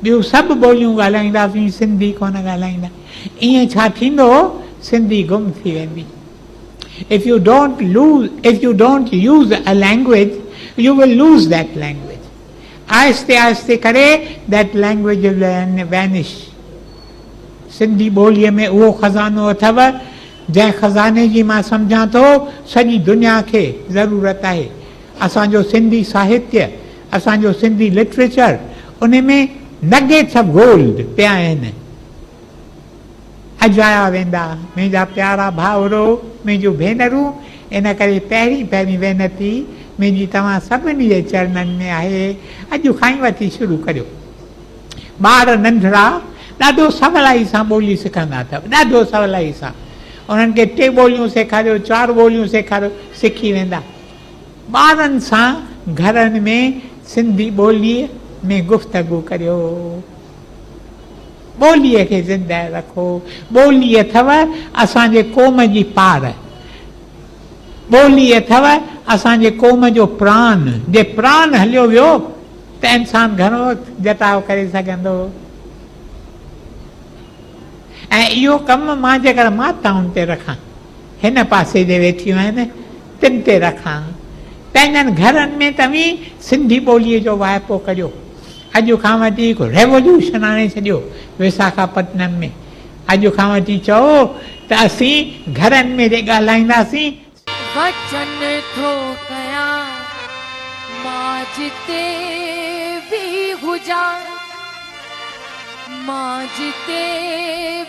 ॿियूं सभु ॿोलियूं ॻाल्हाईंदासीं, सिंधी कोन ॻाल्हाईंदा। ईअं छा थींदो, सिंधी गुम थी वेंदी। If you don't use a language, you will lose that language. आहिस्ते आहिस्ते करे that language will vanish. Sindhi ॿोलीअ में उहो खज़ानो अथव जंहिं खज़ाने जी मां सम्झां थो सॼी दुनिया खे ज़रूरत आहे। असांजो सिंधी साहित्य, असांजो सिंधी लिटरेचर, उन में नगेट्स ऑफ गोल्ड पिया आहिनि। अजाया वेंदा मुंहिंजा प्यारा भाउरो, मुंहिंजूं भेनरूं। इन करे पहिरीं वेनती मुंहिंजी तव्हां सभिनी जे चरणनि में आहे, अॼु खां ई वठी शुरू करियो। ॿार नंढड़ा ॾाढो सवलाई सां ॿोली सिखंदा अथव, ॾाढो सवलाई सां। उन्हनि खे 3 ॿोलियूं सेखारियो, 4 ॿोलियूं सेखारियो, सिखी वेंदा। ॿारनि सां घरनि में सिंधी ॿोलीअ में गुफ़्तगू करियो, ॿोलीअ खे ज़िंदा रखो। ॿोली अथव असांजे क़ौम जी पार, ॿोली अथव असांजे क़ौम जो प्राण। जे प्राण हलियो वियो त इंसानु घणो जताव करे सघंदो। ऐं इहो कमु मां जेकर माताउनि ते रखां, हिन पासे जे वेठियूं आहिनि, तिन ते रखां। पंहिंजनि घरनि में तव्हीं सिंधी ॿोलीअ जो वाइपो करियो। अॼु खां वठी हिकु रेवोल्यूशन आणे छॾियो विशाखापट्टनम में। अॼु खां वठी चओ त असीं घरनि में जे ॻाल्हाईंदासीं। वचन थो कयां मां जिते बि हुजां, मां जिते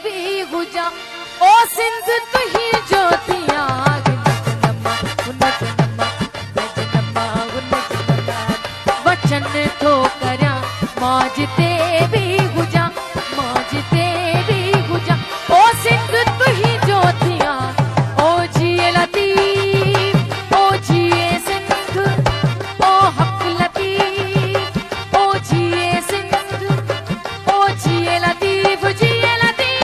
बि हुजां, ओ सिंध तुंहिंजी ज्योतियां। वचन थो करियां मां जिते बि